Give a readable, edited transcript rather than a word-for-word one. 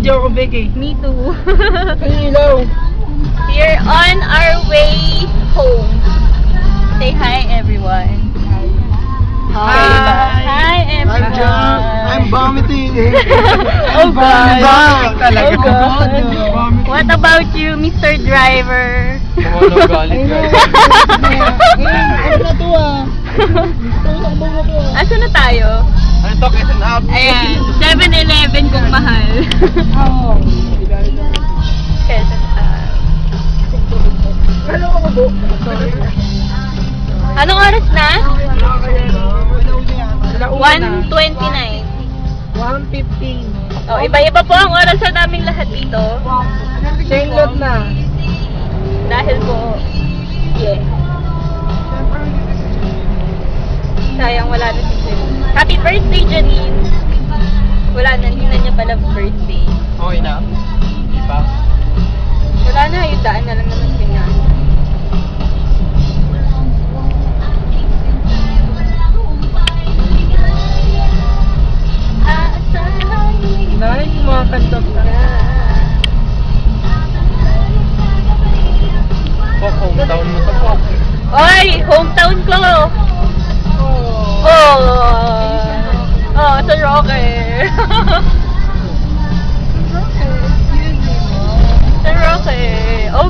video ko, Becky. Me too. Hello. We're on our way home. Say hi, everyone. Hi, everyone. I'm vomiting. Oh, God. Talaga. Oh, God. What about you, Mr. Driver? Ano galit guys? Ano na to ah? Asa na tayo? Ano to? Quezon Up. Ayan, 7-Eleven kung mahal. Oo. Quezon Up. Ano ako po? Anong oras na? 1:29. 1:29. 1:15. Oh, iba-iba po ang oras sa naming lahat dito. Singlot na. Dahil po, yeah. Sayang wala na si Janine. Happy birthday, Janine! Wala na, hindi na niya pala birthday. Okay na. Di ba? Wala na, yung daan na lang naman ganyan. Nine, mga kanta pa. Pok, hometown mo to, Pok. Oy! Hometown ko! Oh! Oh, sa Roque! sa Roque! Oh